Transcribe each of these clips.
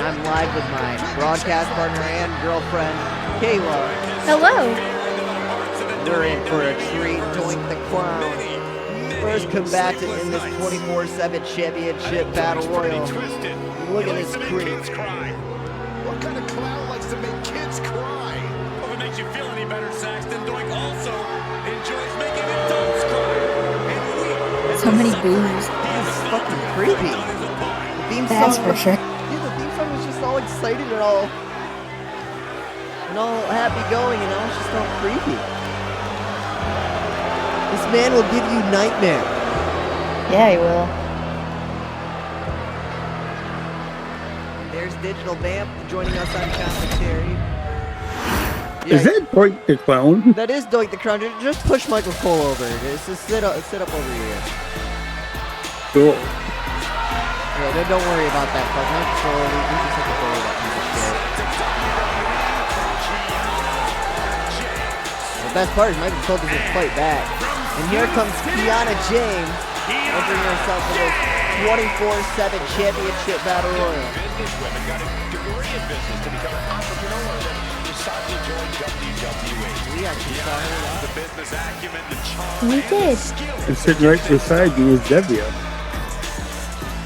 I'm live with my broadcast partner and girlfriend, Kayla. Hello. We're in for a treat, Doink the Clown. First combatant in this 24/7 championship battle royal. Look at this creep. What kind of clown likes to make kids cry? Well, if it makes you feel any better, Saxton, Doink also enjoys making adults cry. So many boos. This is fucking creepy. The theme That's song, for sure. Yeah, the theme song was just all excited and all happy going, and now it's just all creepy. This man will give you nightmare. Yeah, he will. There's Digital Vamp joining us on commentary. Is that Doink the Clown? That is Doink the Clown. Just push Michael Cole over. Just sit up over here. Cool. Yeah, don't worry about that part. Michael Cole, we just have to worry about piece of shit. The best part is Michael Cole doesn't fight back. And here comes Kiana James, entering herself in this 24/7 championship battle royal. Businesswomen got a degree in business to become an entrepreneur that decided to join WWE. We actually saw her live. The business acumen, the charm, We did. And sitting right beside me is Devia.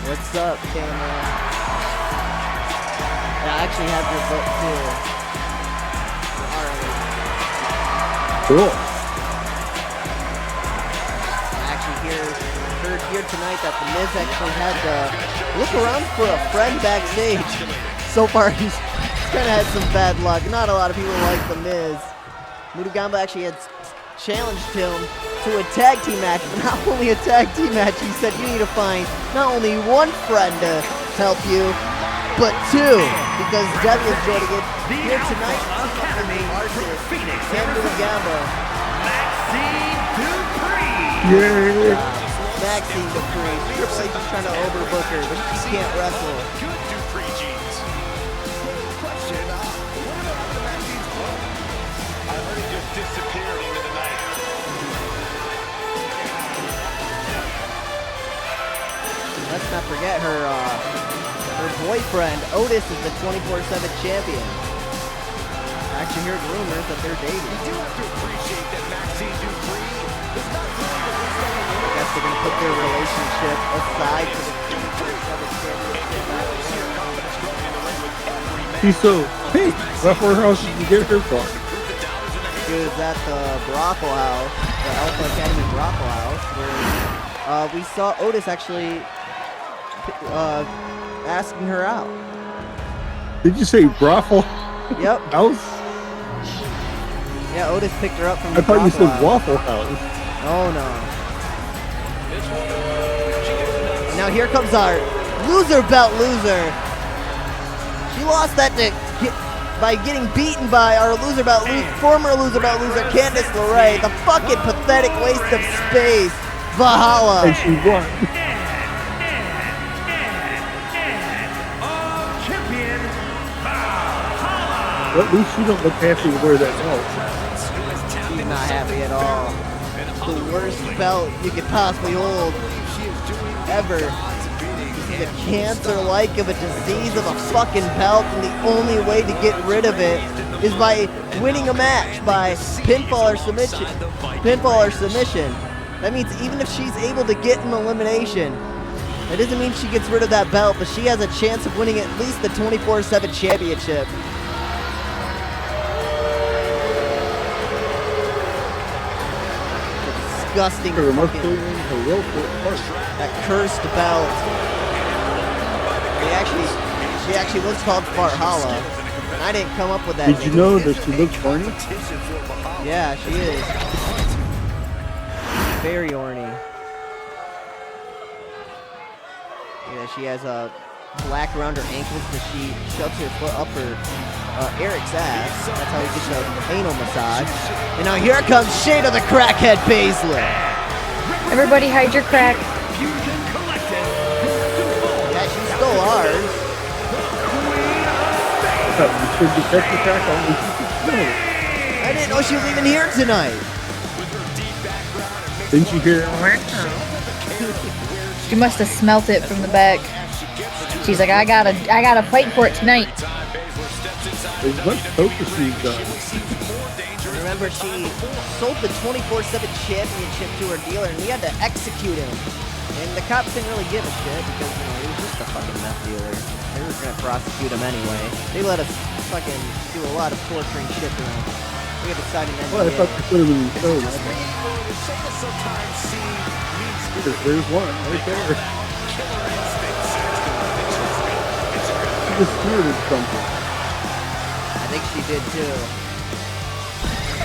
What's up, camera? Yeah, I actually have your book too. Alright. Cool. Heard here tonight that The Miz actually had to look around for a friend backstage. So far, he's kind of had some bad luck. Not a lot of people like The Miz. Mutagamba actually had challenged him to a tag team match, but not only a tag team match, he said you need to find not only one friend to help you, but two, because Debbie is joining it here tonight. And Mutagamba. Yeah. Maxine Dupree. Triple H is trying to overbook her, but she can't wrestle. Good Dupree jeans. Question, what about Maxine's book? I heard it just disappeared into the night. Let's not forget her boyfriend, Otis, is the 24/7 champion. I actually heard rumors that they're dating. We do have to appreciate that Maxine Dupree is not really the least I guess they're going to put their relationship aside for the 24/7 championship. She's so, hey, left her house you can get her from. She was at the brothel house, the Alpha Academy brothel house, where we saw Otis actually asking her out. Did you say brothel Yep. house? Yeah, Otis picked her up from I the thought you brothel said house. Waffle House. Oh no. Now here comes our loser belt loser. She lost that by getting beaten by our former loser belt loser, Candice LeRae. The fucking pathetic waste of space. Valhalla. And she won. Well, at least she don't look happy to wear that belt. She's not happy at all. The worst belt you could possibly hold ever. This is a cancer-like of a disease of a fucking belt, and the only way to get rid of it is by winning a match by pinfall or submission. That means even if she's able to get an elimination, that doesn't mean she gets rid of that belt, but she has a chance of winning at least the 24/7 championship. Disgusting fucking, that cursed belt. She actually was called Valhalla. I didn't come up with that. Did you know that she looks horny? Yeah, she is. Very horny. Yeah, she has a black around her ankles because she shoves her foot up her Eric's ass. That's how he gets an anal massage. And now here comes Shade of the Crackhead Baszler. Everybody hide your crack. Yeah, she stole ours. You should detect the crack on me. I didn't know she was even here tonight. Didn't you hear? She must have smelt it from the back. She's like, I gotta fight for it tonight. There's much focus she's done. Remember, she sold the 24/7 championship to her dealer, and he had to execute him. And the cops didn't really give a shit because, you know, he was just a fucking meth dealer. They were gonna prosecute him anyway. They let us fucking do a lot of torturing shit to him. We had to sign an NDA. Well, I thought they put him in the show. There's one right there. She just snorted something. I think she did too.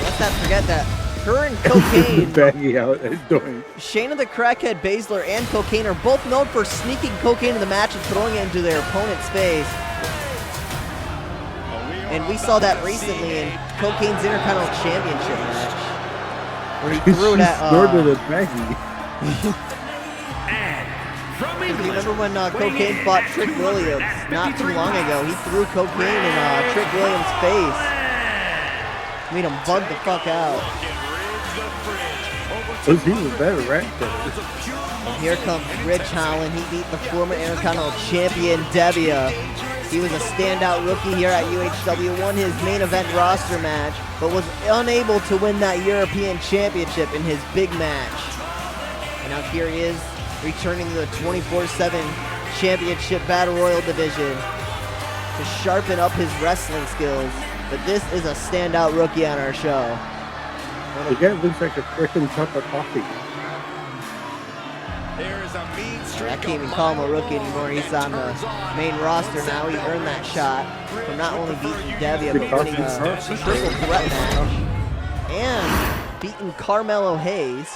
Let's not forget that her and Cocaine, Baggy out and doing. Shayna the Crackhead Baszler and Cocaine are both known for sneaking cocaine in the match and throwing it into their opponent's face. And we saw that recently in Cocaine's Intercontinental Championship match, where he threw it at. Snorted at Baggy. You remember when Cocaine fought Trick Williams not too long ago? He threw cocaine in Trick Williams' face. Made him bug the fuck out. He was better, right? And here comes Rich Holland. He beat the former Intercontinental Champion, Debbia. He was a standout rookie here at UHW, won his main event roster match, but was unable to win that European Championship in his big match. And now here he is, returning to the 24/7 Championship Battle Royal division to sharpen up his wrestling skills. But this is a standout rookie on our show. The guy looks like a freaking cup of coffee. I can't even call him a rookie anymore. He's on the main roster now. He earned that shot from not only beating Debbia, but winning a triple threat match and beating Carmelo Hayes.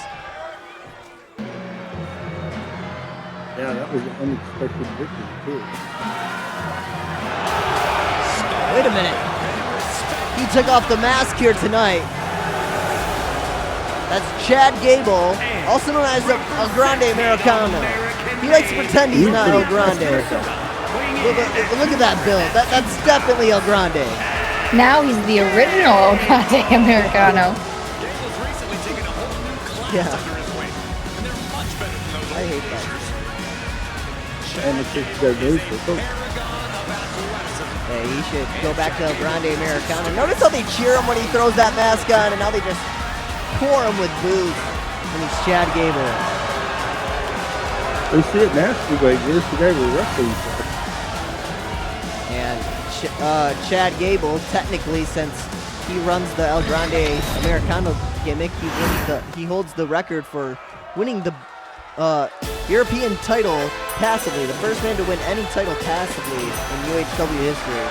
Yeah, that was an unexpected victory, too. Wait a minute. He took off the mask here tonight. That's Chad Gable, also known as El Grande Americano. He likes to pretend he's not El Grande. Look at that build. That's definitely El Grande. Now he's the original El Grande Americano. Yeah. I hate that. And it's just their nose for coach. Hey, he should go back to El Grande Americano. Notice how they cheer him when he throws that mask on, and now they just pour him with boos when he's Chad Gable. They see it nasty, like, where's the guy we're wrestling for? And Chad Gable, technically, since he runs the El Grande Americano gimmick, he holds the record for winning the European title passively. The first man to win any title passively in UHW history.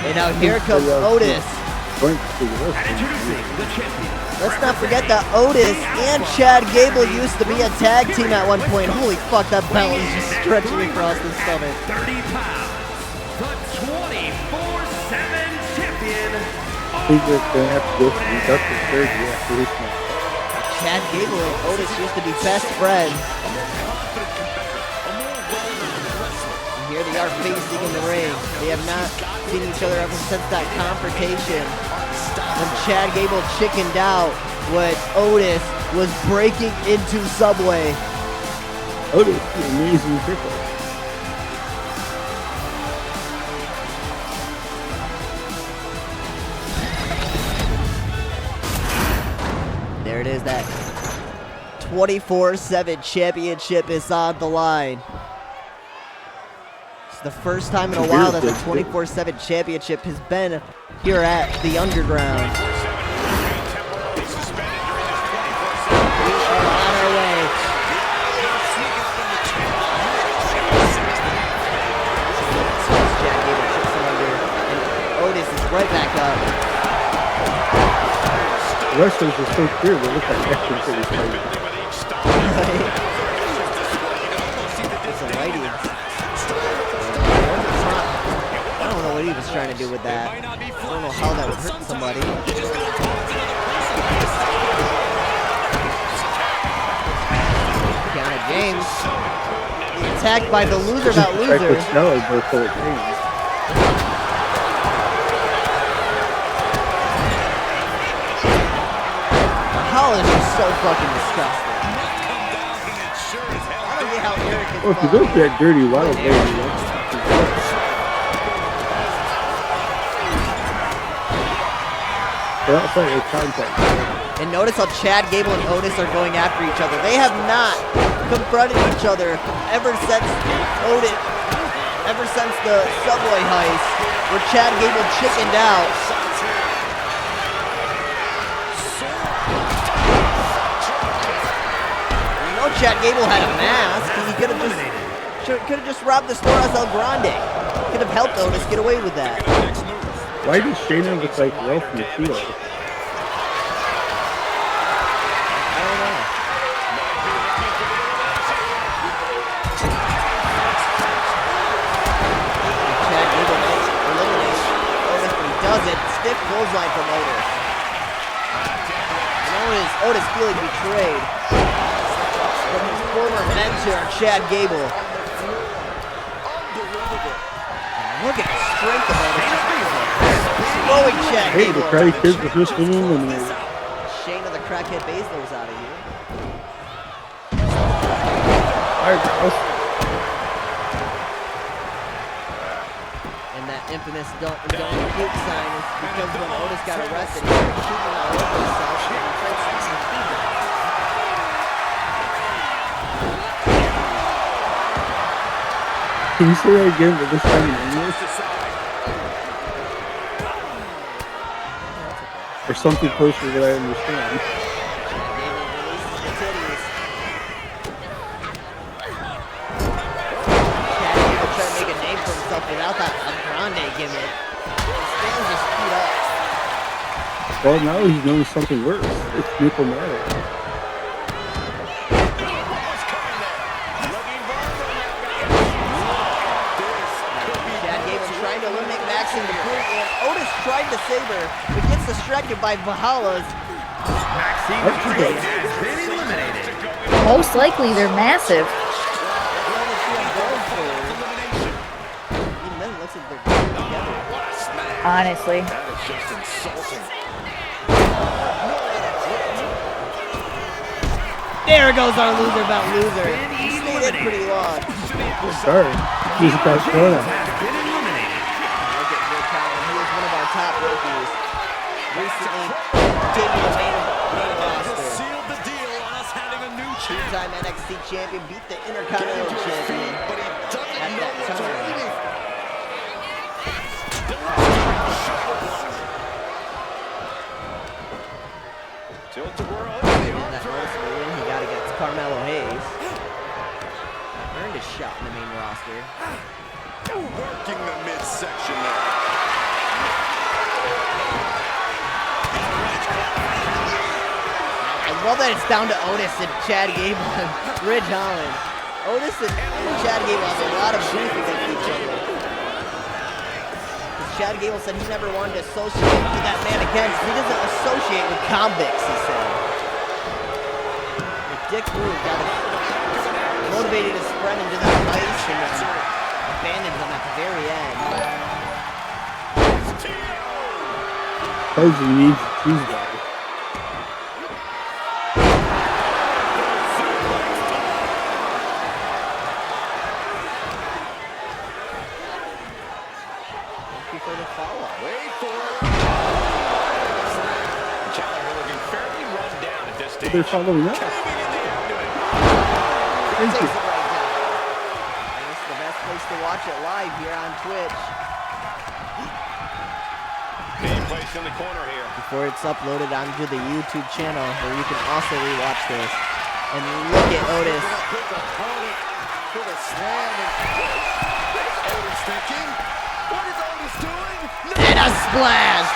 And now here comes Otis. Let's not forget that Otis and Chad Gable used to be a tag team at one point. Holy fuck, that belt is just stretching across his stomach. 30 pounds, the 24/7 champion. He's just going to have to go for inductive surgery after this match. Chad Gable and Otis used to be best friends. And here they are facing in the ring. They have not seen each other ever since that confrontation when Chad Gable chickened out when Otis was breaking into Subway. Otis is an amazing pickle. There it is, that 24/7 championship is on the line. It's the first time in a while that the 24/7 championship has been here at the Underground. We are on our way. Jack Gable chips him under, and Otis is right back up. Wrestlers are so clear, they look like action figures. It's a lady. I don't know what he was trying to do with that. I don't know how that would hurt somebody. Kiana James attacked by the loser about loser. Holland is so fucking disgusting. How do we his Well, if you bum. go to that dirty wild baby, they're outside of contact. And notice how Chad Gable and Otis are going after each other. They have not confronted each other ever since the subway heist, where Chad Gable chickened out. You know Chad Gable had a mask, and he could have just robbed the store as El Grande. Could have helped Otis get away with that. Why does Shayna look like Ralph from the field? I don't know. Chad Gable might eliminate Otis, but he doesn't. Stiff clothesline from Otis. And Otis feeling betrayed from his former mentor, Chad Gable. And look at the strength of Otis. Throwing Chad Hey, the Gable. Karate Kid's the first one eliminated. Shayna the crackhead Baszler's out of here. Alright, girls. And that infamous don't puke sign is because when Otis got arrested, he started shooting all over himself. And he tried to see fever. Can you say that again, but this time in English? Or something close to what I understand. Chad Gable releases the titties. Chad Gable trying to make a name for himself without that Grande gimmick. His fans just beat up. Well, now he's known something worse. It's diplomatic. Chad Gable trying to eliminate Max in the point, and Otis tried to save her, but gets distracted by Valhalla's. Maxine Dupree has been eliminated. Most likely they're massive. Even then, it looks like they're going together. Honestly. That is just insulting. There goes our loser about loser. He stayed in pretty long. Sorry. He's got corona. Has been eliminated. Look at Rick Allen. He was one of our top rookies. Recently debuted main roster. Sealed the deal on us having a new champion. Two-time NXT champion, beat the Intercontinental champion But he doesn't at know that what's time. waiting. Tilt-a-whirl into the And arm that drag. noticeable win he got against Carmelo Hayes. Earned his shot in the main roster. Working the midsection there. I love that it's down to Otis and Chad Gable and Ridge Holland. Otis and Chad Gable have a lot of beef against each other. 'Cause Chad Gable said he never wanted to associate with that man again because he doesn't associate with convicts, he said. But Dick Rude motivated his friend into that heist and then abandoned him at the very end. Cousin needs Tuesday. Before the follow-up. Wait for it. Challenger looking fairly run down at this But stage. they're following up. Caving in the abdomen. Thank Takes you. it right down. And this is the best place to watch it live here on Twitch. Being placed in the corner here. Before it's uploaded onto the YouTube channel where you can also rewatch this. And look at Otis. With the opponent for the slam. And Otis thinking, what is Otis doing? No. And a splash!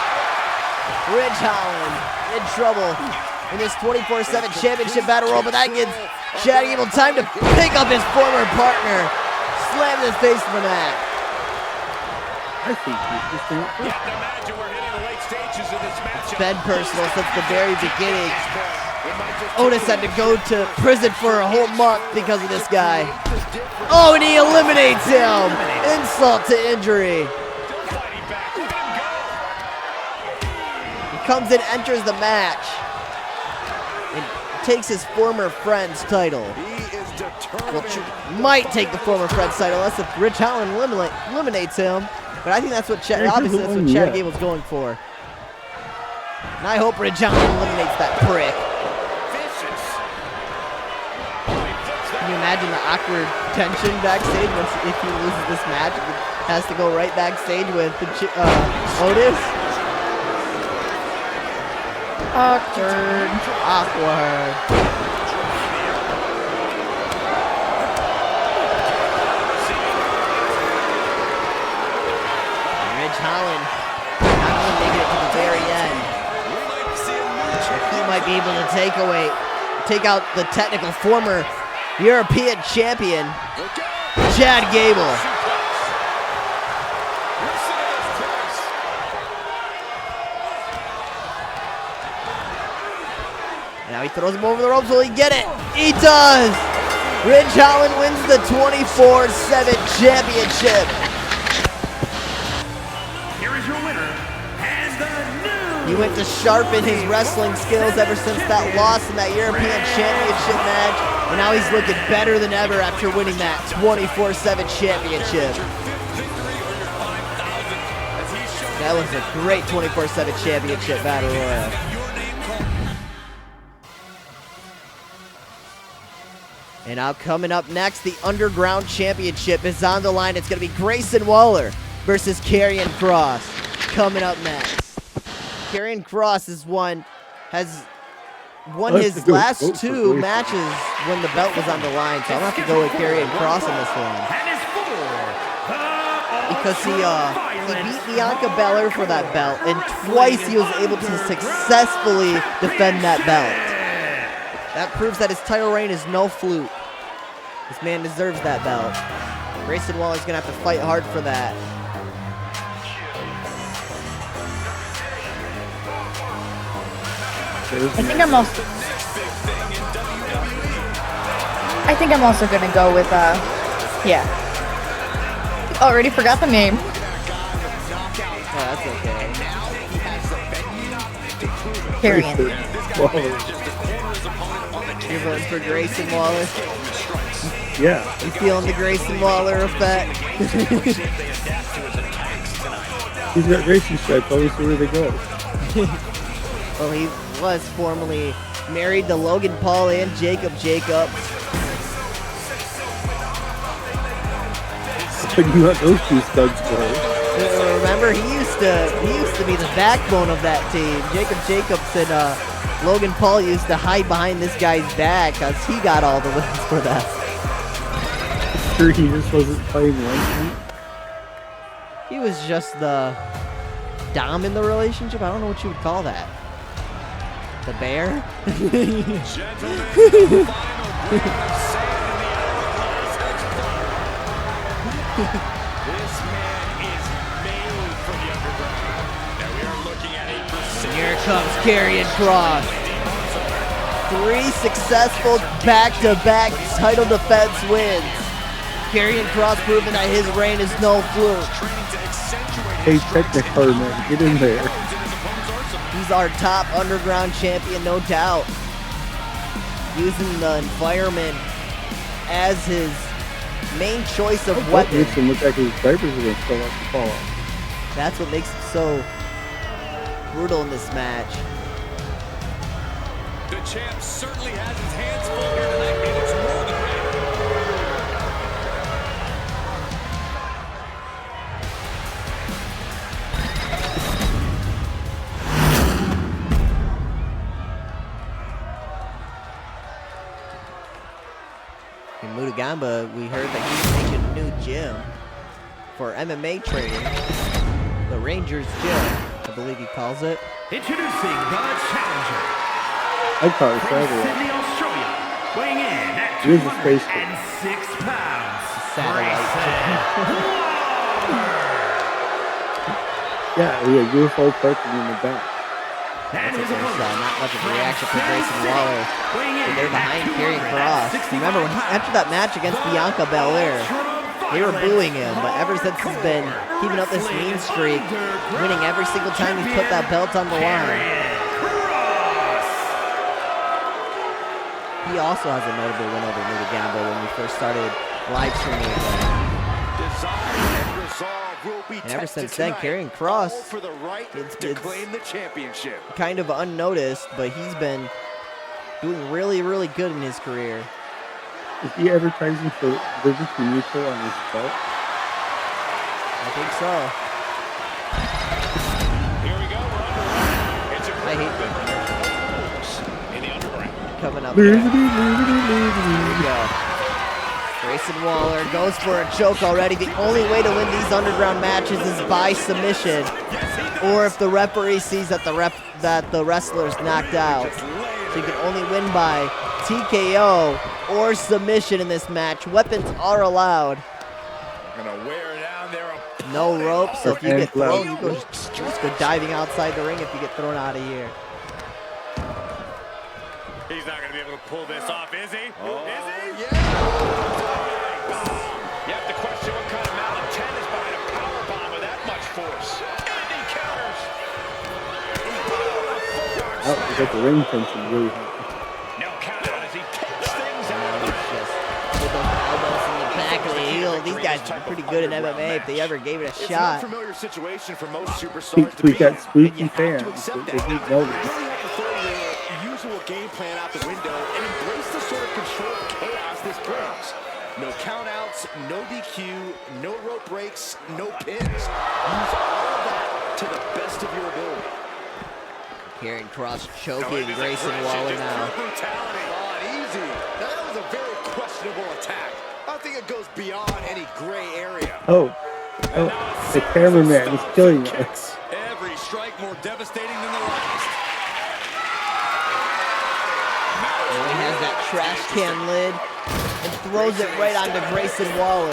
Ridge Holland in trouble in this 24/7 championship battle royal, but that gives Chad Gable time to pick up his former partner. Slam his face to the mat. I think he's just doing it You first. have to imagine we're hitting the late stages of this match. It's been personal since the very beginning. Otis had to go to prison for a whole month because of this guy. Oh, and he eliminates him. Insult to injury. He comes in, enters the match, and takes his former friend's title. He is determined. might take the former Fred's title unless if Ridge Holland eliminates him. But I think that's what obviously that's what Chad Gable's going for. And I hope Ridge Holland eliminates that prick. Can you imagine the awkward tension backstage if he loses this match? He has to go right backstage with Otis. Awkward. Awkward. Ridge Holland not only making it to the very end, he might be able to take out the technical former European champion, Chad Gable. Now he throws him over the ropes. Will he get it? He does! Ridge Holland wins the 24/7 championship. Here is your winner, and the new. He went to sharpen his wrestling skills ever since that loss in that European championship match. And now he's looking better than ever after winning that 24/7 championship. That was a great 24/7 championship battle royal. And now coming up next, the Underground Championship is on the line. It's going to be Grayson Waller versus Karrion Kross. Coming up next. Karrion Kross has won his last two matches when the belt was on the line, so I'm going to have to go with Karrion Kross in this one. Because he beat Bianca Belair for that belt, and twice he was able to successfully defend that belt. That proves that his title reign is no fluke. This man deserves that belt. Grayson Waller's going to have to fight hard for that. I think I'm also gonna go with yeah. Already forgot the name. Oh, that's okay. Karrion. You're voting for Grayson Waller? Yeah. You feeling the Grayson Waller effect? He's got racing stripes. Always see where they go. Well, he was formerly married to Logan Paul and Jacob Jacobs. But you got those two studs for. Remember, he used to be the backbone of that team. Jacob Jacobs and Logan Paul used to hide behind this guy's back because he got all the wins for that. Sure, he just wasn't playing one. He was just the dom in the relationship. I don't know what you would call that. The bear? This man is made for the Underground. Now we are looking at a percentage. Here comes Karrion Kross. 3 successful back-to-back title defense wins. Karrion Kross proving that his reign is no fluke. Hey, Technicolor, man, get in there. He's our top Underground champion, no doubt. Using the environment as his main choice of weapon. Makes him look like his diapers are going to fall off. That's what makes him so brutal in this match. The champ certainly has his hands full here tonight, and it's more than ready. In Mutagamba, we heard that he's making a new gym for MMA training. The Rangers Gym, I believe he calls it. Introducing the challenger. I call it From satellite. Sydney, Australia, weighing in at It is a space gym. 206 pounds. Satellite. Yeah, we have UFO parking in the back. And his There's opponent, not much of a from reaction for Kansas Grayson City, Waller. weighing in They're behind at Karrion Kross. 261 Remember, after that match against Bianca Belair, they were booing him, but ever since he's been keeping up this mean streak, winning every single time he's put that belt on the line. He also has a notable win over Muda Gamble when we first started live streaming again. Desire and resolve will be And ever tested since then, tonight. Karrion Kross, All for the right to claim the championship. kind of unnoticed, but he's been doing really, really good in his career. Is he advertising for Liberty Mutual on his belt? I think so. Here we go. We're underway. It's a I hate them. in the underground. Coming up. Liberty, Here liberty, we go. Grayson Waller goes for a choke already. The only way to win these underground matches is by submission, or if the referee sees that the wrestler's knocked out. So you can only win by TKO or submission in this match. Weapons are allowed. Gonna wear down their No rope, so if you get thrown, you Gloves. just go diving outside the ring if you get thrown out of here. He's not going to be able to pull this off, is he? Oh, is he? Yeah. You have to question what kind of malintent is behind a powerbomb with that much force. And he counters. Oh, we got the ring tension really high. No count out as he takes things out. With those elbows in the back of the heel. These guys are pretty good at MMA if they ever gave it a It's an shot. unfamiliar situation for most superstars to We be got in, spooky and you have fans. to accept They that. didn't know You this. really have to throw your usual game plan out the window and embrace the sort of controlled chaos this brings. No countouts, no DQ, no rope breaks, no pins. Use all of that to the best of your ability. Karrion Kross choking Grayson Waller now. Brutality on easy. Now that was a very questionable attack. I think it goes beyond any gray area. Oh, the cameraman is killing us. Every strike more devastating than the last. And he has that trash can lid and throws it right onto Grayson Waller.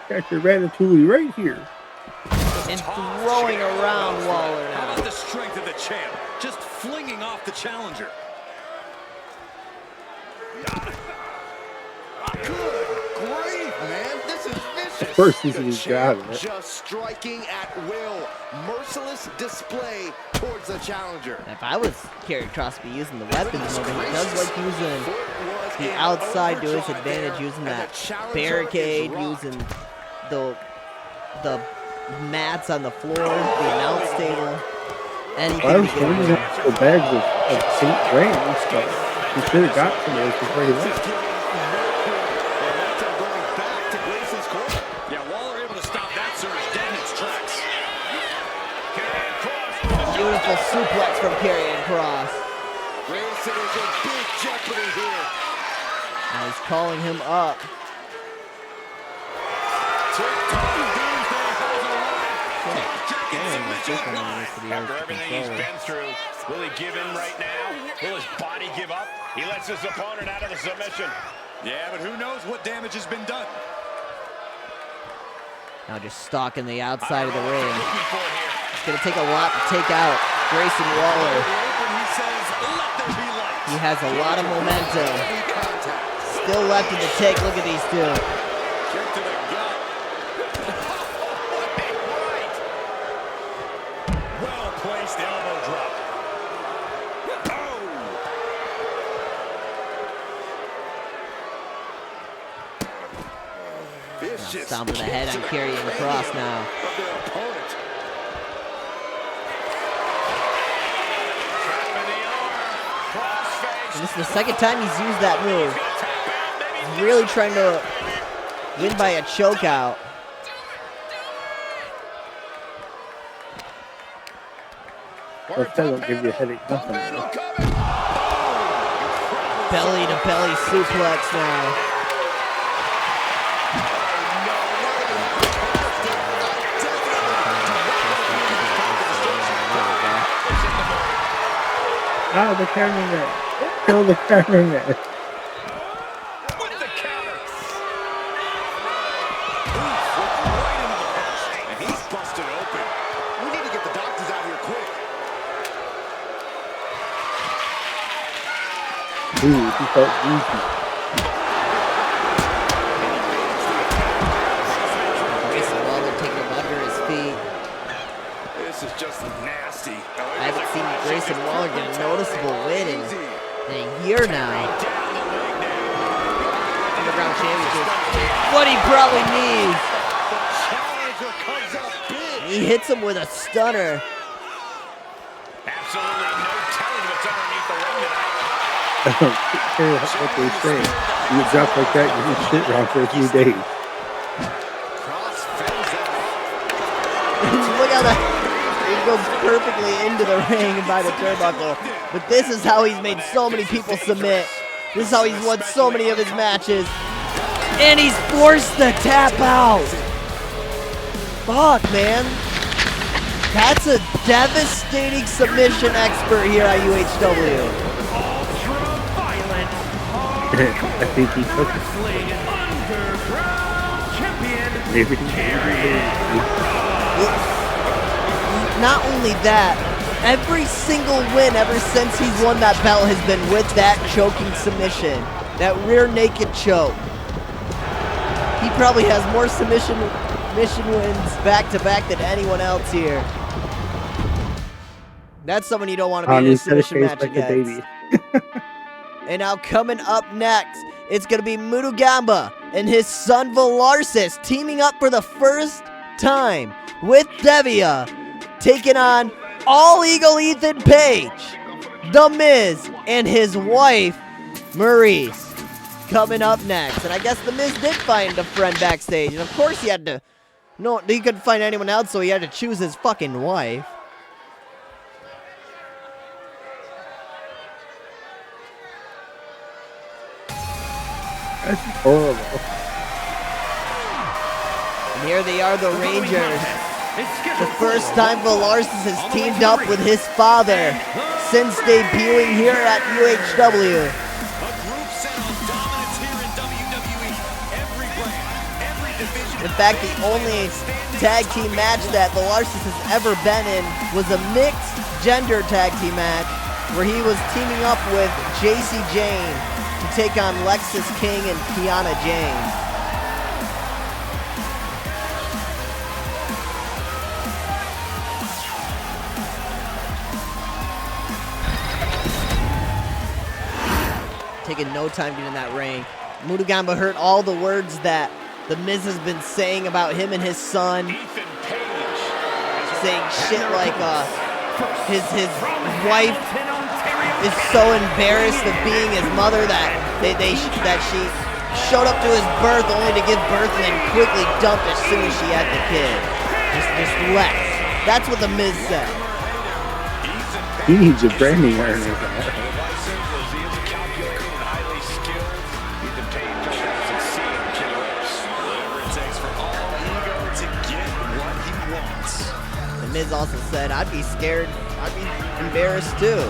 Got your ratatouille right here. And throwing around Waller How now. about the strength of the champ? Just flinging off the challenger. Good grief, man. This is vicious. First, he's The gonna champ get out of it. just striking at will. Merciless display towards the challenger. If I was Karrion Kross, be using the weapons more, but he does like using the outside to his advantage, using that barricade, using the mats on the floor, the announce table, anything Well, I was to get wondering away. if the bags of St. Grains, but he should have got some of those before he left. Going back to Grayson's corner. Yeah, Waller able to stop that surge dead in its tracks. Beautiful suplex from Karrion Kross. Grayson is in big jeopardy here. Now he's calling him up. After everything he's been through, will he give in right now? Will his body give up? He lets his opponent out of the submission. Yeah, but who knows what damage has been done. Now just stalking the outside of the ring. Looking for here. It's going to take a lot to take out Grayson Waller. He says, let there be light. He has a lot of momentum. Heavy contact. Still left in the tank. Look at these two. Kick to the gut. Well-placed elbow drop. Vicious Stomping the head kick on to the Karrion Kross now. of their opponent. And this is the second time he's used that move. He's really trying to win by a choke out. Those guys don't give you a headache, nothing. Belly to belly suplex now. Ah, the cameraman. Kill the cameraman. With the counter. Flipped right into the post. And he's busted open. We need to get the doctors out here quick. Ooh, he felt easy. Grayson Waller taking him under his feet. This is just nasty. I haven't seen Grayson Waller get a noticeable win in year now. Underground Championship. What he probably needs. He hits him with a stunner. Absolutely no telling what's underneath the ring tonight. I don't care what they say. You drop like that, you do shit wrong for a few days. Look how that he goes perfectly into the ring by the turnbuckle. But this is how he's made so many people submit. This is how he's won so many of his matches. And he's forced the tap out. Fuck, man. That's a devastating submission expert here at UHW. I think he took it. Maybe. Not only that, every single win ever since he's won that belt has been with that choking submission. That rear naked choke. He probably has more submission wins back to back than anyone else here. That's someone you don't want to be in a submission match like against. And now coming up next, it's going to be Mutu Gamba and his son Velarsis teaming up for the first time with Devia, taking on All Eagle Ethan Page, The Miz, and his wife, Maurice. Coming up next. And I guess The Miz did find a friend backstage. And of course he had to... No, he couldn't find anyone else, so he had to choose his fucking wife. That's horrible. And here they are, the Rangers. The first time Velarsis has teamed up with his father since debuting here at UHW. In fact, the only tag team match that Velarsis has ever been in was a mixed gender tag team match where he was teaming up with JC Jane to take on Lexis King and Kiana James. Taking no time to get in that ring. Mutu Gamba heard all the words that The Miz has been saying about him and his son. Saying shit like his wife is so embarrassed of being his mother that she showed up to his birth only to give birth and then quickly dumped as soon as she had the kid. Just left. That's what The Miz said. He needs a branding awareness. Miz also said, I'd be scared, I'd be embarrassed too.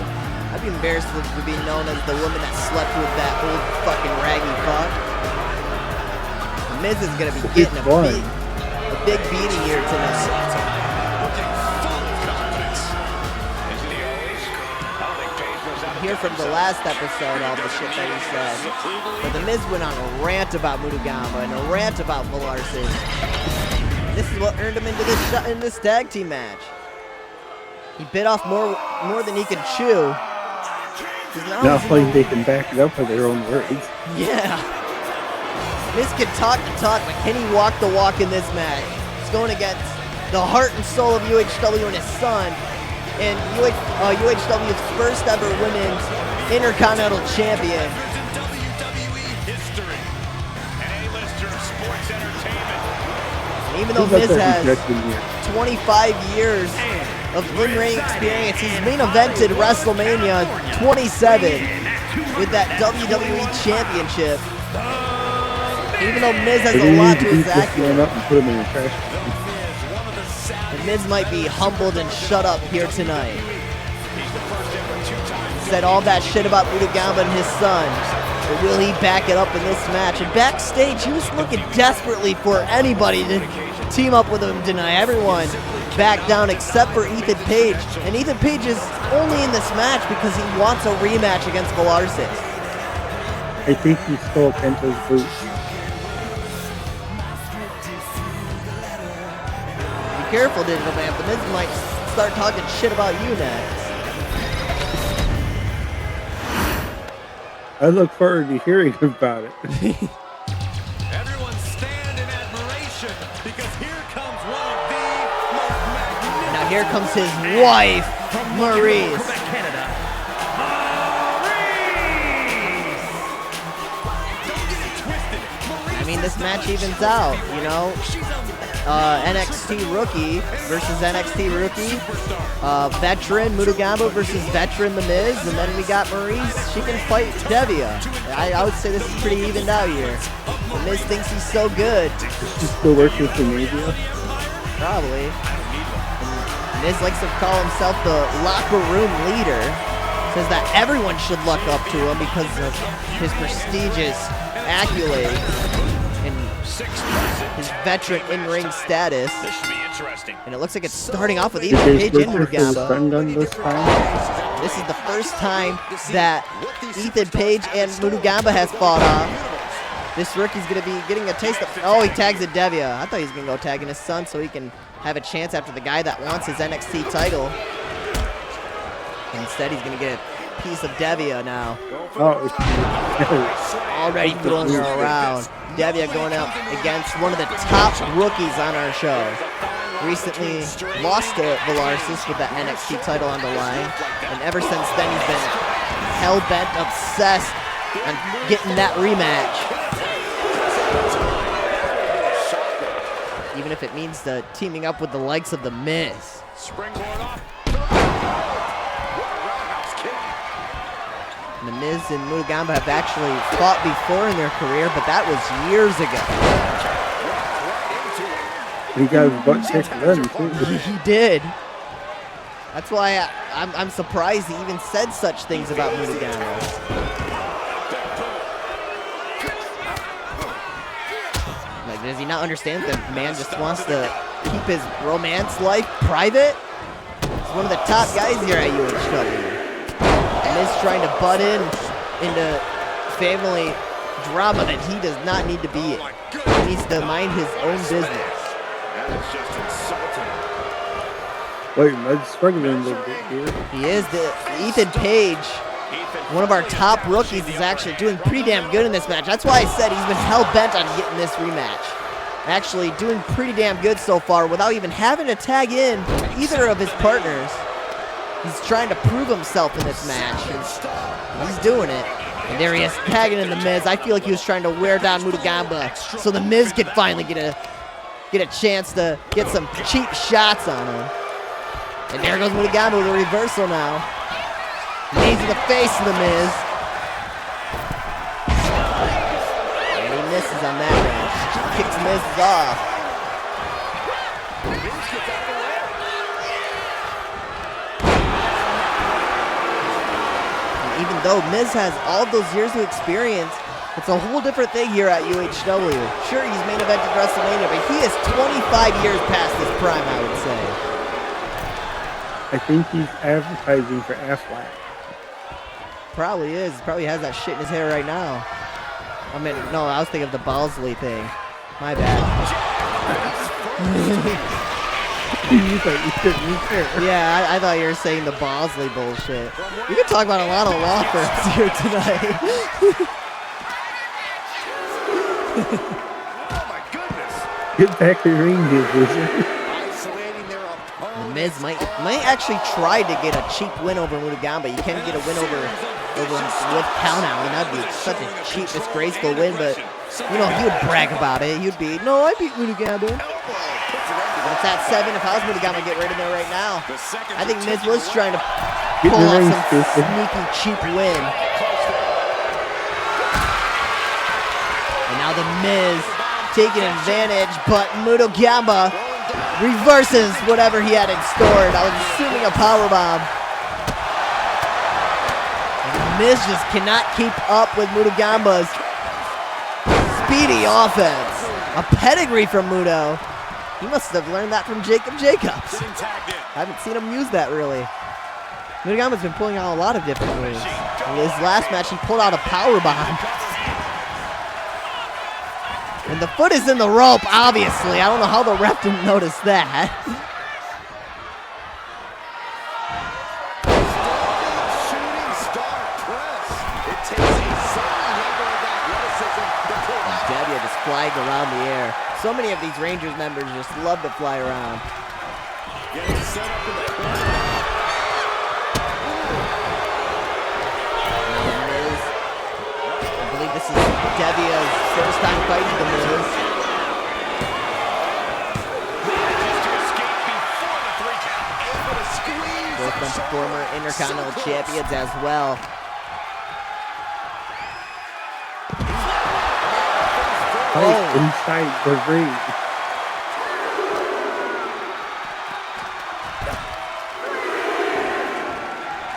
I'd be embarrassed to be known as the woman that slept with that old fucking raggy fuck. Miz is gonna be getting a big beating here tonight. Hear from the last episode all the shit that he said. But The Miz went on a rant about Mutu Gamba and a rant about Velarsis. This is what earned him into this tag team match. He bit off more than he could chew. Now they can back it up with their own words. Yeah. Miz can talk the talk, but can he walk the walk in this match? He's going against the heart and soul of UHW and his son, and UHW's first ever women's Intercontinental Champion. Even though Miz has 25 years of in-ring experience, he's main evented WrestleMania 27 with that WWE Championship. Even though Miz has a lot to his acumen, and Miz might be humbled and shut up here tonight. He said all that shit about Mutu Gamba and his son, but will he back it up in this match? And backstage, he was looking desperately for anybody to team up with him tonight. Everyone backed down except for Ethan Page. And Ethan Page is only in this match because he wants a rematch against Velarsis. I think he stole Kento's boots. Be careful, Digital Man. The Miz might start talking shit about you next. I look forward to hearing about it. Everyone stand in admiration because here comes one of the most magnificent. Now here comes his wife, Maurice. Quebec, Canada. I mean, this match evens out, you know. NXT rookie versus NXT rookie. Veteran Muto Gamba versus veteran The Miz. And then we got Maurice. She can fight Devia. I would say this is pretty evened out here. The Miz thinks he's so good. Is she still working for media? Probably. And Miz likes to call himself the locker room leader. Says that everyone should look up to him because of his prestigious accolades and his veteran in-ring status. This should be interesting. And it looks like it's starting off with Did Ethan they Page switch and her Muto for his Gamba. friend on this time? This is the first time that Ethan Page and Muto Gamba has fought off. This rookie's going to be getting a taste of... Oh, he tags at Devia. I thought he was going to go tagging his son so he can have a chance after the guy that wants his NXT title. Instead, he's going to get a piece of Devia now. Oh, Already throwing her around. Devia going up against one of the top rookies on our show. Recently lost to Velarsis with that NXT title on the line. And ever since then, he's been hell-bent, obsessed on getting that rematch. Even if it means teaming up with the likes of The Miz. Springboard off. The Miz and Muto Gamba have actually fought before in their career, but that was years ago. he got his butt kicked then, too. He did. That's why I'm surprised he even said such things about Muto Gamba. Like, does he not understand that the man just wants to keep his romance life private? He's one of the top guys here at UHW. Miz trying to butt into family drama that he does not need to be in. He needs to mind his own business. That is just insulting. Wait, Med's struggling a little bit here. He is. Ethan Page, one of our top rookies, is actually doing pretty damn good in this match. That's why I said he's been hell-bent on getting this rematch. Actually doing pretty damn good so far without even having to tag in either of his partners. He's trying to prove himself in this match. He's doing it. And there he is, tagging in The Miz. I feel like he was trying to wear down Muto Gamba so The Miz could finally get a chance to get some cheap shots on him. And there goes Muto Gamba with a reversal now. Knees to the face of The Miz. And he misses on that one. Kicks Miz off. Even though Miz has all those years of experience, it's a whole different thing here at UHW. Sure, he's main evented WrestleMania, but he is 25 years past his prime, I would say. I think he's advertising for Aflac. Probably is. Probably has that shit in his hair right now. I mean, no, I was thinking of the Balsley thing. My bad. You thought you couldn't be fair. Yeah, I thought you were saying the Bosley bullshit. We can talk about a lot of law firms here tonight. Oh my goodness. Get back to the ring, dude. Isolating their opponent. The Miz might actually try to get a cheap win over Muto Gamba. You can get a win over him with count out, and that'd be such a cheap, disgraceful win, but you know, he would brag about it. He'd be, no, I beat Muto Gamba. But it's at 7. If I was Muto Gamba, get rid of him right now. I think Miz was trying to pull off some sneaky, cheap win. And now the Miz taking advantage, but Muto Gamba reverses whatever he had in store. I was assuming a powerbomb. And Miz just cannot keep up with Muto Gamba's speedy offense. A pedigree from Muto. He must have learned that from Jacob Jacobs. I haven't seen him use that really. Muto Gamba's been pulling out a lot of different moves. In his last match, he pulled out a powerbomb. And the foot is in the rope, obviously. I don't know how the ref didn't notice that. Shooting star press. It takes a Devia just flying around the air. So many of these Rangers members just love to fly around. Getting set up in the corner. Now the Miz. I believe this is Devia's first time fighting the Miz. Both them former Intercontinental champions as well. Right inside the ring.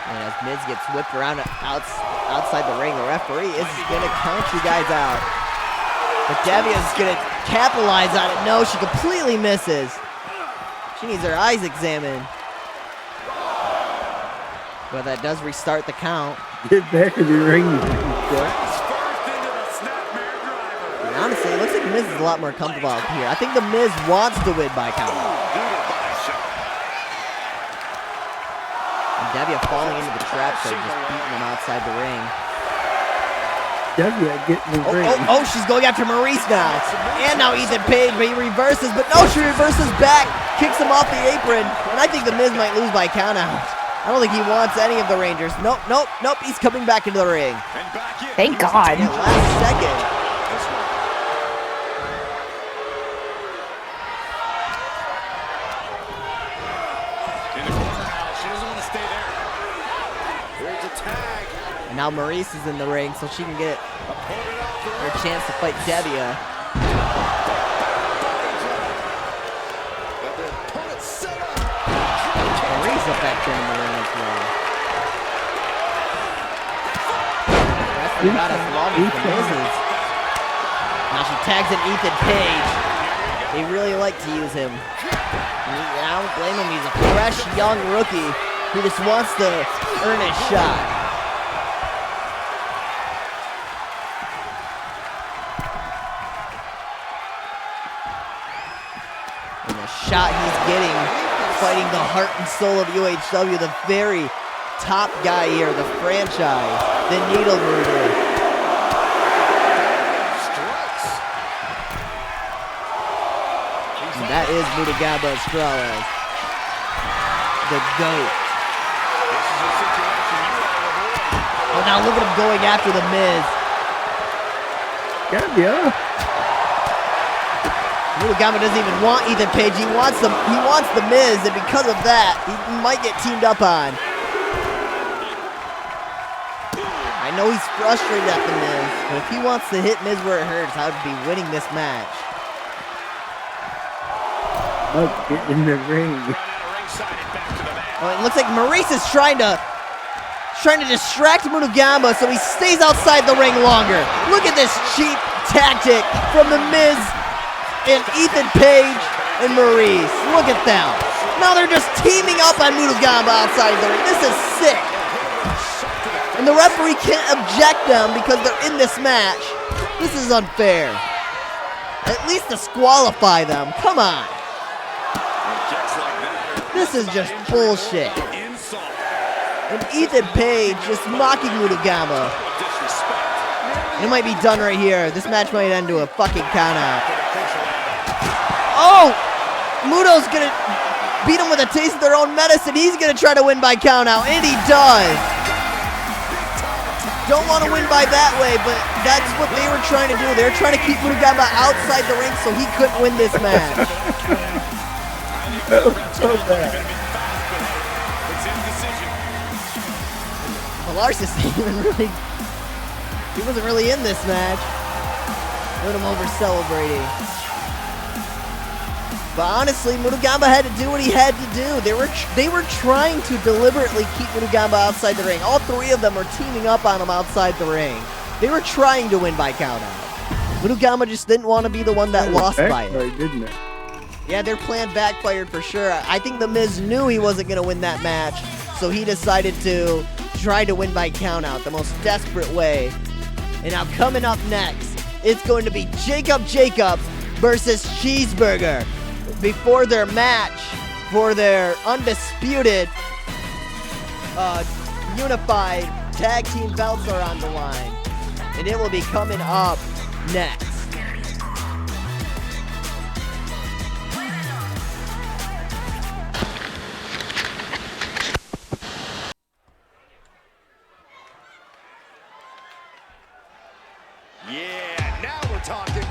And as Miz gets whipped around outside the ring, the referee is going to count you guys out. But Devia's going to capitalize on it. No, she completely misses. She needs her eyes examined. But that does restart the count. Get back in the ring. And honestly, it looks like Miz is a lot more comfortable up here. I think the Miz wants to win by count. And Devia falling into the trap, so just beating him outside the ring. Devia getting the ring. Oh, she's going after Maurice now. And now Ethan Page, but he reverses. But no, she reverses back. Kicks him off the apron. And I think the Miz might lose by count out. I don't think he wants any of the Rangers. Nope. He's coming back into the ring. Thank God. Yeah, last second. In the corner now. She doesn't want to stay there. Here's a tag. And now Maurice is in the ring, so she can get her chance to fight Devia. Maurice up back there in the ring as well. Wrestling about as long as the Miz's. Now she tags in Ethan Page. They really like to use him. And I don't blame him. He's a fresh, young rookie who just wants to earn his shot. And the shot he's getting, fighting the heart and soul of UHW, the very top guy here, the franchise, the needle mover. And that is Mutagamba Estrella, the GOAT. Oh, now look at him going after the Miz. Devia. Mutagamba doesn't even want Ethan Page. He wants the Miz, and because of that, he might get teamed up on. I know he's frustrated at the Miz, but if he wants to hit Miz where it hurts, I would be winning this match. Look, get in the ring. Oh, it looks like Maurice is trying to distract Mutagamba so he stays outside the ring longer. Look at this cheap tactic from the Miz and Ethan Page and Maurice. Look at them. Now they're just teaming up on Mutagamba outside the ring. This is sick. And the referee can't object them because they're in this match. This is unfair. At least disqualify them. Come on. This is just bullshit. And Ethan Page just mocking Mutagamba. It might be done right here. This match might end to a fucking countout. Oh! Muto's gonna beat him with a taste of their own medicine. He's gonna try to win by countout, and he does. Don't want to win by that way, but that's what they were trying to do. They were trying to keep Mutagamba outside the ring so he couldn't win this match. That was so bad. Larson he wasn't really in this match. Put him over celebrating. But honestly, Mutagamba had to do what he had to do. They were trying to deliberately keep Mutagamba outside the ring. All three of them were teaming up on him outside the ring. They were trying to win by countout. Mutagamba just didn't want to be the one that lost by it. Didn't it? Yeah, their plan backfired for sure. I think The Miz knew he wasn't going to win that match, so he decided to try to win by countout, the most desperate way. And now coming up next, it's going to be Jacob Jacobs versus Cheeseburger. Before their match for their undisputed unified tag team belts are on the line. And it will be coming up next. we're talking.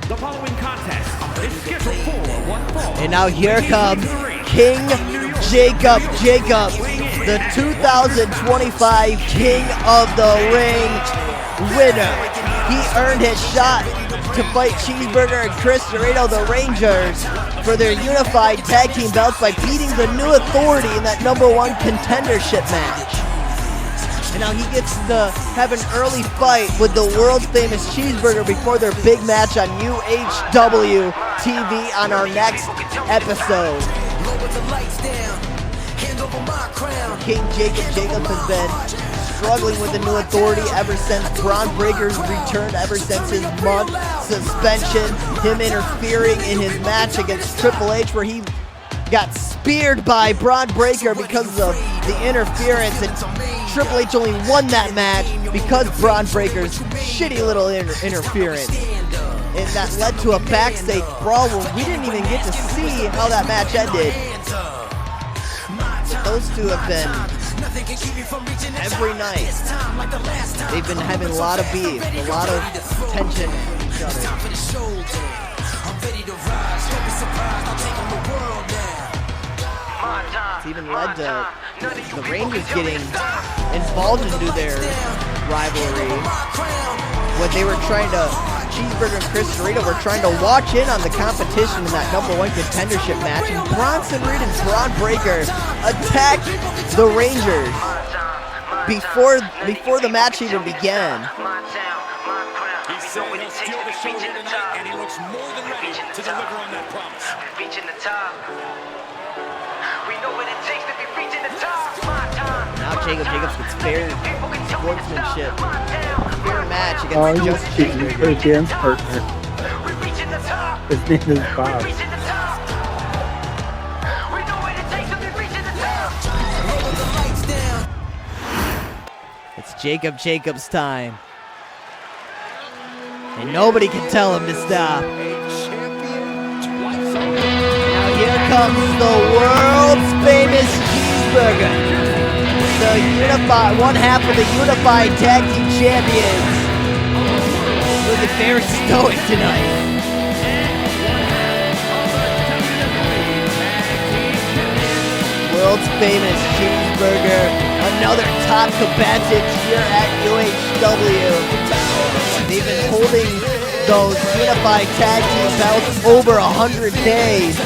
The following contest is scheduled for one fall. And now here comes King Jacob Jacobs, the 2025 King of the Ring winner. He earned his shot to fight Cheeseburger and Chris Dorado, the Rangers, for their unified tag team belts by beating the New Authority in that #1 contendership match. And now he gets to have an early fight with the world's famous Cheeseburger before their big match on UHW TV on our next episode. King Jacob Jacobs has been struggling with the New Authority ever since Braun Breaker's returned, ever since his month suspension, him interfering in his match against Triple H where he got speared by Braun Breaker because of the interference, and Triple H only won that match because Braun Breaker's shitty little interference. And that led to a backstage brawl where we didn't even get to see how that match ended. Those two have been every night. They've been having a lot of beef, a lot of tension with each other. It's even led to the Rangers getting involved into their rivalry. When they were trying to, Cheeseburger and Chris Dorado were trying to watch in on the competition in that #1 contendership match, and Bronson Reed and Braun Breaker attacked the Rangers before the match even began. He said he'll steal the show here tonight, and he looks more than ready to deliver on that promise. Reaching the top. We know what it takes to be reaching the top. Now Jacob Jacobs gets fair sportsmanship. Fair match Oh, against he's Justin cheating his Cheeseburger. dance partner. His name is Bob. It's Jacob Jacobs' time. And nobody can tell him to stop. Now here comes the world's famous Cheeseburger. One half of the unified tag team champions. Looking very stoic tonight. World's famous Cheeseburger, another top combatant here at UHW. They've been holding those unified tag team belts over 100 days.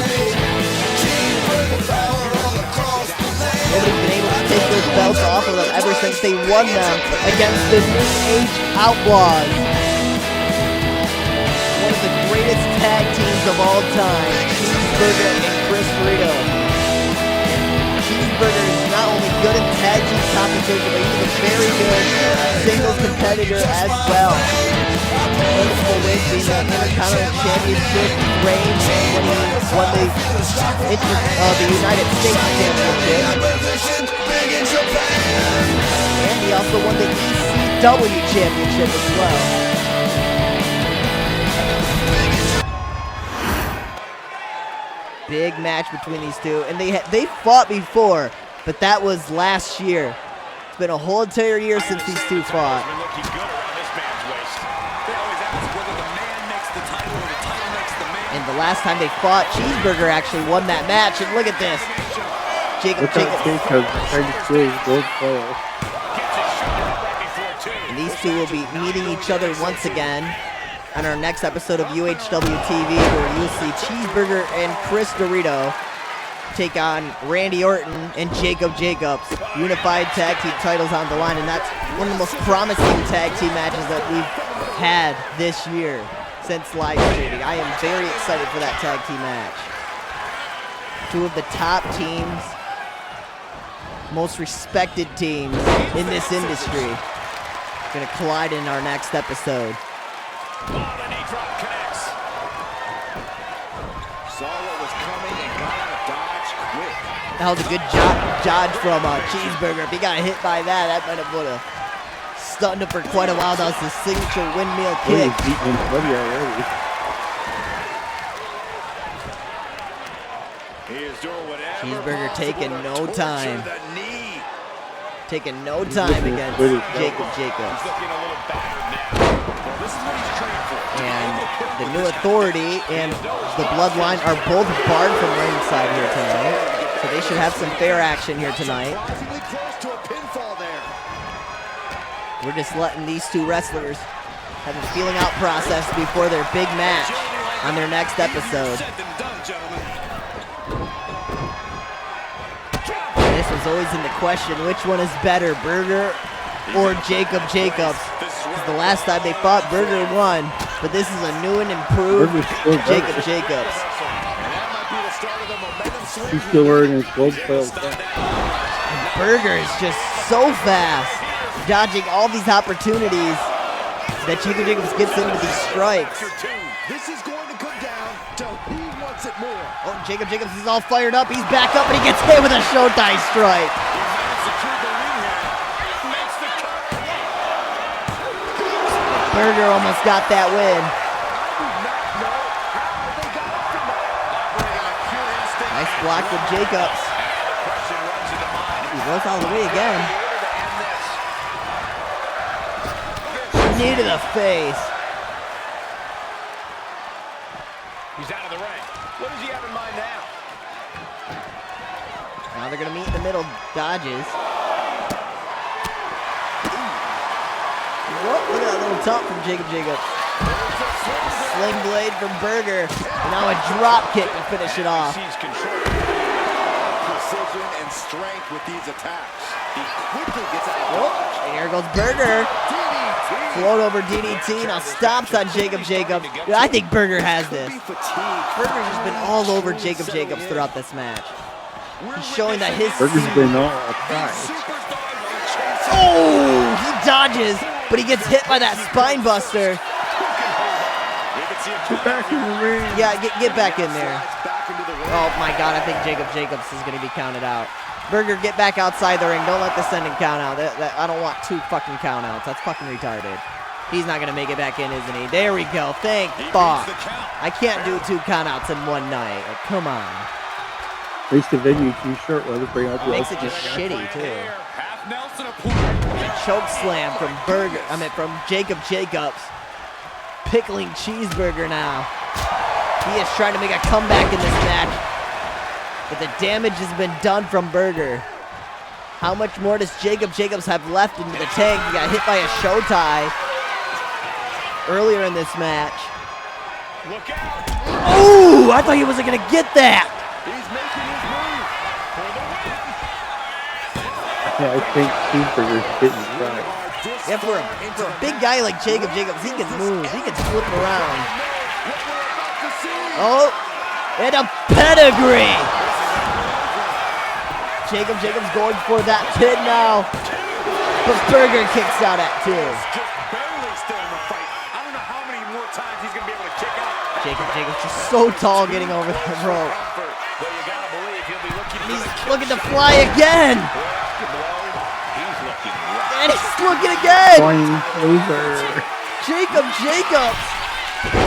Nobody's been able to take those belts off of them ever since they won them against the New Age Outlaws. One of the greatest tag teams of all time, Cheeseburger and Chris Dorado. Cheeseburger is not only good in tag team competition, but he's a very good singles competitor as well. Notable wins being the Intercontinental Championship reign when he won the United States Championship. And he also won the ECW Championship as well. Big match between these two, and they fought before, but that was last year. It's been a whole entire year since these two fought. And the last time they fought, Cheeseburger actually won that match, and look at this. Jacob and these two will be meeting each other once again on our next episode of UHW TV, where you'll see Cheeseburger and Chris Dorado take on Randy Orton and Jacob Jacobs. Unified tag team titles on the line, and that's one of the most promising tag team matches that we've had this year since live streaming. I am very excited for that tag team match. Two of the top teams, most respected teams in this industry, going to collide in our next episode. The knee drop connects. Saw what was coming and got out of dodge quick. That was a good dodge from Cheeseburger. If he got hit by that, that might have would have stunned him for quite a while. That was his signature windmill kick. He's beating his buddy already. He is doing whatever Cheeseburger taking no time. taking no time against Jacob Jacobs. And the New Authority and the Bloodline are both barred from ringside here tonight. So they should have some fair action here tonight. We're just letting these two wrestlers have a feeling out process before their big match on their next episode. This was always in the question, which one is better, Berger or Jacob Jacobs? Because the last time they fought, Berger won, but this is a new and improved Jacob Jacobs. He's still wearing his gold belt. Berger is just so fast, dodging all these opportunities that Jacob Jacobs gets into these strikes. This is going to come down to who wants it more. Oh, Jacob Jacobs is all fired up. He's back up, and he gets hit with a Showtime strike. Berger almost got that win. Nice block with Jacobs. He goes all the way again. Knee to the face. He's out of the ring. What does he have in mind now? Now they're going to meet in the middle. Dodges. Whoa, look at that little top from Jacob Jacobs. Sling blade from Berger. And now a drop kick to finish it off. He's control, precision, and strength with these attacks. He quickly gets out. Oh, and here goes Berger. Float over DDT. Now stops on Jacob Jacobs. Dude, I think Berger has this. Berger's just been all over Jacob Jacobs throughout this match. He's showing that his Berger's been all right. Oh, he dodges, but he gets hit by that spine buster. Get back in the ring. Yeah, get back in there. Oh my God, I think Jacob Jacobs is going to be counted out. Berger, get back outside the ring. Don't let this ending count out. I don't want 2 fucking count outs. That's fucking retarded. He's not going to make it back in, isn't he? There we go. Thank fuck. I can't do 2 count outs in one night. Like, come on. At least the venue too short. Well, bring out the Makes it just shitty, too. Choke slam from from Jacob Jacobs. Pickling cheeseburger now. He is trying to make a comeback in this match, but the damage has been done from Berger. How much more does Jacob Jacobs have left into the tank? He got hit by a show tie earlier in this match. Look out! Ooh, I thought he wasn't gonna get that. He's making his move for the win. Yeah, I think cheeseburger's getting fried. Yeah, for a big guy like Jacob Jacobs, he can move. He can flip around. Oh, and a pedigree. Jacob Jacobs going for that pin now. But Berger kicks out at 2. Jacob Jacobs just so tall getting over that rope. He's looking to fly again. And he's looking again. Jacob Jacobs.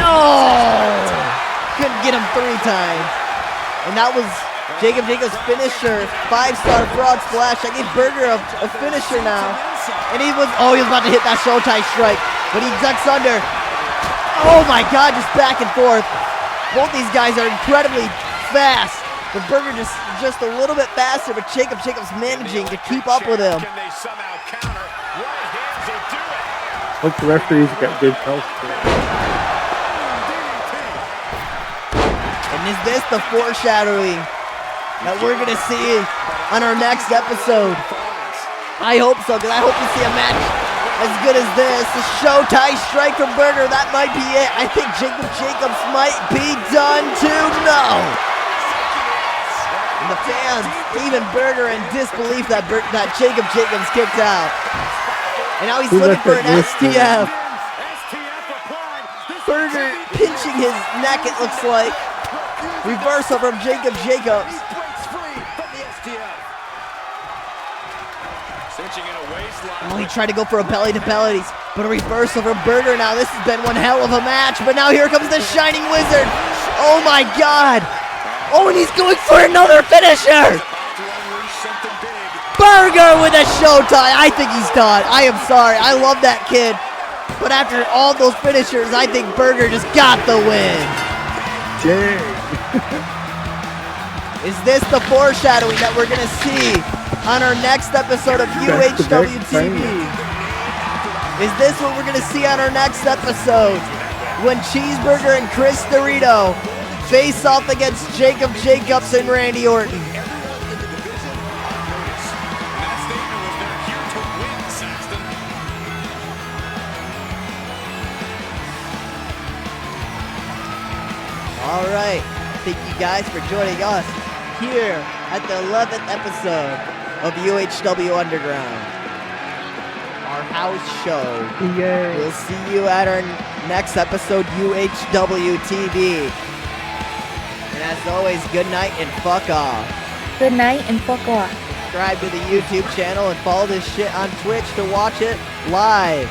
No. Couldn't get him 3 times. And that was Jacob Jacobs' finisher. 5-star frog splash. I gave Berger a finisher now. And he was about to hit that Showtime strike. But he ducks under. Oh my God, just back and forth. Both these guys are incredibly fast. But Berger just a little bit faster, but Jacob Jacobs managing to keep up with him. Look, the referees got good health. And is this the foreshadowing that we're going to see on our next episode? I hope so, because I hope to see a match as good as this. The Showtime strike from Berger, that might be it. I think Jacob Jacobs might be done too. No! And the fans, even Berger in disbelief that Jacob Jacobs kicked out. And now he's looking for an STF. Berger pinching his neck, it looks like. Reversal from Jacob Jacobs. Oh, he tried to go for a belly-to-belly, but a reversal from Berger now. This has been one hell of a match, but now here comes the Shining Wizard. Oh my God. Oh, and he's going for another finisher. Burger with a showtime. I think he's done. I am sorry. I love that kid. But after all those finishers, I think Burger just got the win. Dang. Is this the foreshadowing that we're going to see on our next episode of UHW TV? Is this what we're going to see on our next episode? When Cheeseburger and Chris Dorito face off against Jacob Jacobs and Randy Orton. All right, thank you guys for joining us here at the 11th episode of UHW Underground, our house show. Yay. We'll see you at our next episode, UHW TV. And as always, good night and fuck off. Good night and fuck off. Subscribe to the YouTube channel and follow this shit on Twitch to watch it live.